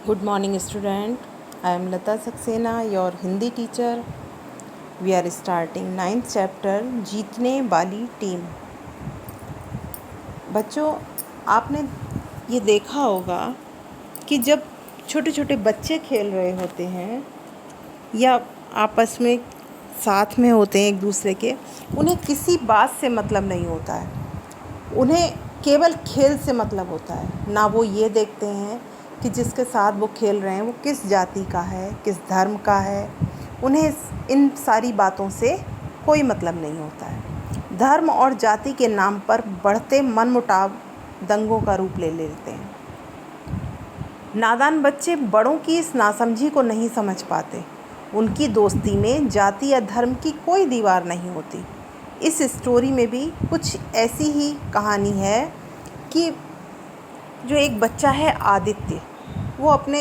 Good morning, student. I am Lata Saxena, your Hindi teacher. We are starting 9th chapter, जीतने वाली team. बच्चों, आपने ये देखा होगा कि जब छोटे छोटे बच्चे खेल रहे होते हैं या आपस में साथ में होते हैं एक दूसरे के, उन्हें किसी बात से मतलब नहीं होता है। उन्हें केवल खेल से मतलब होता है। ना वो ये देखते हैं कि जिसके साथ वो खेल रहे हैं वो किस जाति का है, किस धर्म का है। उन्हें इन सारी बातों से कोई मतलब नहीं होता है। धर्म और जाति के नाम पर बढ़ते मनमुटाव दंगों का रूप ले लेते हैं। नादान बच्चे बड़ों की इस नासमझी को नहीं समझ पाते। उनकी दोस्ती में जाति या धर्म की कोई दीवार नहीं होती। इस स्टोरी में भी कुछ ऐसी ही कहानी है कि जो एक बच्चा है आदित्य, वो अपने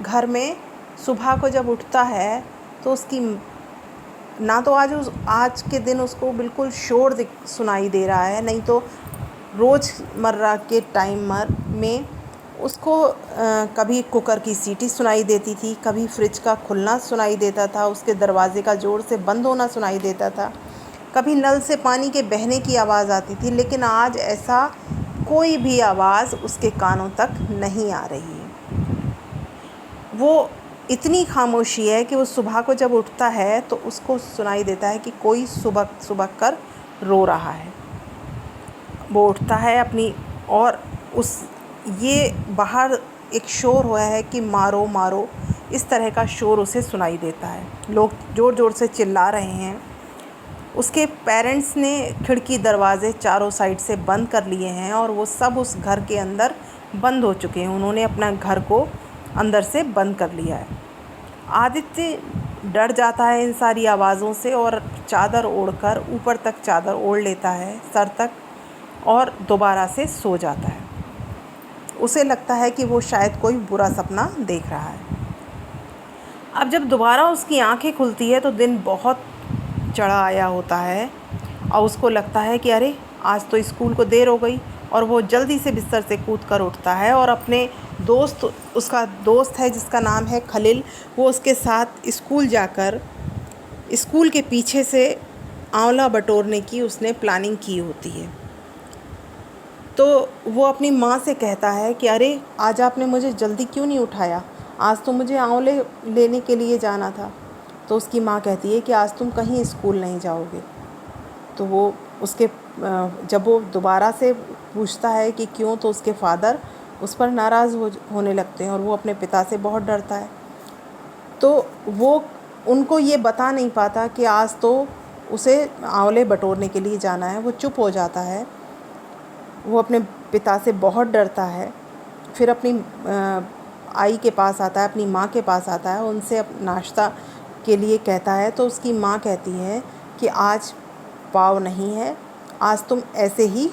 घर में सुबह को जब उठता है तो उसकी ना तो आज के दिन उसको बिल्कुल शोर सुनाई दे रहा है, नहीं तो रोज़मर्रा के टाइमर में उसको कभी कुकर की सीटी सुनाई देती थी, कभी फ्रिज का खुलना सुनाई देता था, उसके दरवाज़े का ज़ोर से बंद होना सुनाई देता था, कभी नल से पानी के बहने की आवाज़ आती थी। लेकिन आज ऐसा कोई भी आवाज़ उसके कानों तक नहीं आ रही है। वो इतनी खामोशी है कि वो सुबह को जब उठता है तो उसको सुनाई देता है कि कोई सुबह सुबह कर रो रहा है। वो उठता है अपनी और ये बाहर एक शोर हुआ है कि मारो मारो, इस तरह का शोर उसे सुनाई देता है। लोग ज़ोर ज़ोर से चिल्ला रहे हैं। उसके पेरेंट्स ने खिड़की दरवाज़े चारों साइड से बंद कर लिए हैं और वो सब उस घर के अंदर बंद हो चुके हैं। उन्होंने अपना घर को अंदर से बंद कर लिया है। आदित्य डर जाता है इन सारी आवाज़ों से और चादर ओढ़कर ऊपर तक चादर ओढ़ लेता है सर तक और दोबारा से सो जाता है। उसे लगता है कि वो शायद कोई बुरा सपना देख रहा है। अब जब दोबारा उसकी आंखें खुलती है तो दिन बहुत चढ़ा आया होता है और उसको लगता है कि अरे आज तो स्कूल को देर हो गई। और वो जल्दी से बिस्तर से कूद कर उठता है और अपने उसका दोस्त है जिसका नाम है खलील, वो उसके साथ स्कूल जाकर स्कूल के पीछे से आंवला बटोरने की उसने प्लानिंग की होती है। तो वो अपनी माँ से कहता है कि अरे आज आपने मुझे जल्दी क्यों नहीं उठाया, आज तो मुझे आंवले लेने के लिए जाना था। तो उसकी माँ कहती है कि आज तुम कहीं स्कूल नहीं जाओगे। तो वो जब वो दोबारा से पूछता है कि क्यों, तो उसके फादर उस पर नाराज़ होने लगते हैं और वो अपने पिता से बहुत डरता है। तो वो उनको ये बता नहीं पाता कि आज तो उसे आंवले बटोरने के लिए जाना है। वो चुप हो जाता है। वो अपने पिता से बहुत डरता है। फिर अपनी आई के पास आता है, अपनी माँ के पास आता है, उनसे नाश्ता के लिए कहता है। तो उसकी माँ कहती है कि आज पाव नहीं है, आज तुम ऐसे ही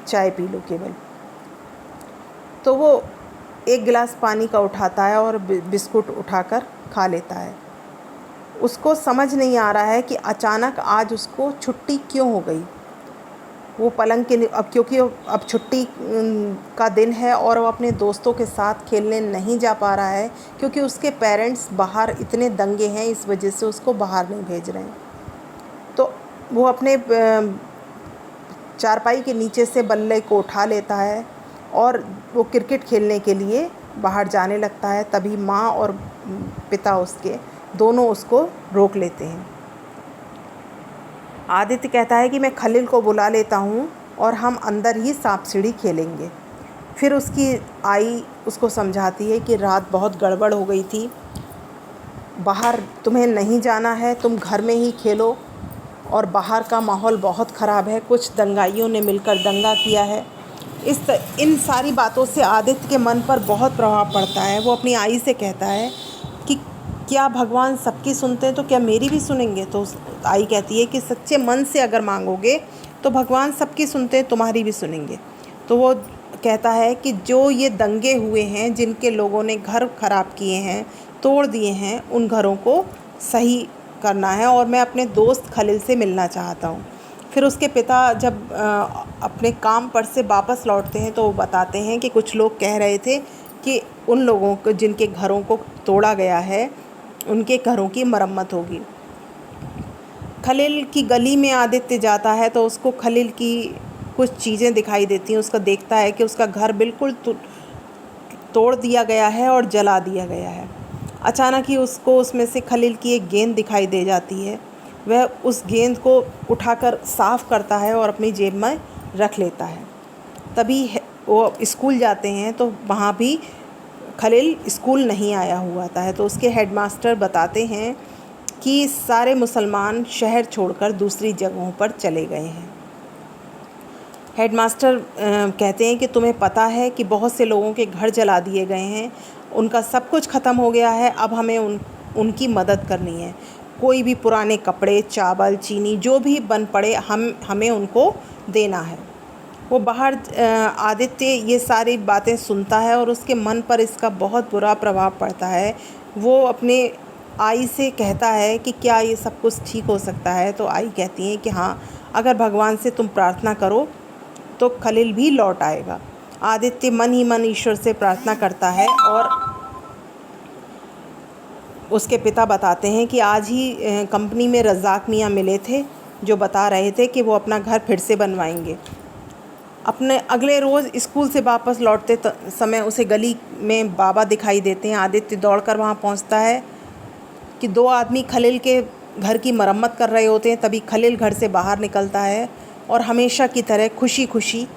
चाय पी लो केवल। तो वो एक गिलास पानी का उठाता है और बिस्कुट उठाकर खा लेता है। उसको समझ नहीं आ रहा है कि अचानक आज उसको छुट्टी क्यों हो गई। वो पलंग के क्योंकि अब छुट्टी का दिन है और वो अपने दोस्तों के साथ खेलने नहीं जा पा रहा है क्योंकि उसके पेरेंट्स बाहर इतने दंगे हैं, इस वजह से उसको बाहर नहीं भेज रहे हैं। तो वो अपने चारपाई के नीचे से बल्ले को उठा लेता है और वो क्रिकेट खेलने के लिए बाहर जाने लगता है। तभी माँ और पिता उसके दोनों उसको रोक लेते हैं। आदित्य कहता है कि मैं खलील को बुला लेता हूँ और हम अंदर ही सांप सीढ़ी खेलेंगे। फिर उसकी आई उसको समझाती है कि रात बहुत गड़बड़ हो गई थी, बाहर तुम्हें नहीं जाना है, तुम घर में ही खेलो और बाहर का माहौल बहुत ख़राब है, कुछ दंगाइयों ने मिलकर दंगा किया है। इन सारी बातों से आदित्य के मन पर बहुत प्रभाव पड़ता है। वो अपनी आई से कहता है कि क्या भगवान सबकी सुनते हैं तो क्या मेरी भी सुनेंगे। तो आई कहती है कि सच्चे मन से अगर मांगोगे तो भगवान सबकी सुनते हैं, तुम्हारी भी सुनेंगे। तो वो कहता है कि जो ये दंगे हुए हैं, जिनके लोगों ने घर ख़राब किए हैं, तोड़ दिए हैं, उन घरों को सही करना है और मैं अपने दोस्त खलील से मिलना चाहता हूँ। फिर उसके पिता जब अपने काम पर से वापस लौटते हैं तो वो बताते हैं कि कुछ लोग कह रहे थे कि उन लोगों को जिनके घरों को तोड़ा गया है उनके घरों की मरम्मत होगी। खलील की गली में आदित्य जाता है तो उसको खलील की कुछ चीज़ें दिखाई देती हैं। उसका देखता है कि उसका घर बिल्कुल तोड़ दिया गया है और जला दिया गया है। अचानक ही उसको उसमें से खलील की एक गेंद दिखाई दे जाती है। वह उस गेंद को उठाकर साफ़ करता है और अपनी जेब में रख लेता है। तभी वो स्कूल जाते हैं तो वहाँ भी खलील स्कूल नहीं आया हुआ था। तो उसके हेडमास्टर बताते हैं कि सारे मुसलमान शहर छोड़कर दूसरी जगहों पर चले गए हैं। हेडमास्टर कहते हैं कि तुम्हें पता है कि बहुत से लोगों के घर जला दिए गए हैं, उनका सब कुछ ख़त्म हो गया है, अब हमें उनकी मदद करनी है। कोई भी पुराने कपड़े, चावल, चीनी जो भी बन पड़े हमें उनको देना है। वो बाहर आदित्य ये सारी बातें सुनता है और उसके मन पर इसका बहुत बुरा प्रभाव पड़ता है। वो अपने आई से कहता है कि क्या ये सब कुछ ठीक हो सकता है। तो आई कहती है कि हाँ, अगर भगवान से तुम प्रार्थना करो तो खलील भी लौट आएगा। आदित्य मन ही मन ईश्वर से प्रार्थना करता है और उसके पिता बताते हैं कि आज ही कंपनी में रज़ाक मियाँ मिले थे जो बता रहे थे कि वो अपना घर फिर से बनवाएंगे। अपने अगले रोज़ स्कूल से वापस लौटते समय उसे गली में बाबा दिखाई देते हैं। आदित्य दौड़कर वहाँ पहुँचता है कि दो आदमी खलील के घर की मरम्मत कर रहे होते हैं। तभी खलील घर से बाहर निकलता है और हमेशा की तरह खुशी खुशी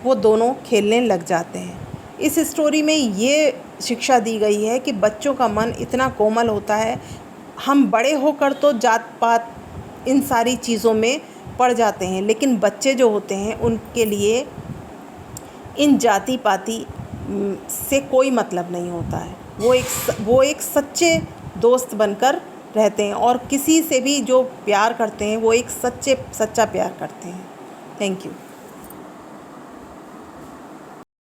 वो दोनों खेलने लग जाते हैं। इस स्टोरी में ये शिक्षा दी गई है कि बच्चों का मन इतना कोमल होता है। हम बड़े होकर तो जात पात इन सारी चीज़ों में पड़ जाते हैं, लेकिन बच्चे जो होते हैं उनके लिए इन जाति पाति से कोई मतलब नहीं होता है। वो एक सच्चे दोस्त बनकर रहते हैं और किसी से भी जो प्यार करते हैं वो एक सच्चा प्यार करते हैं। Thank you.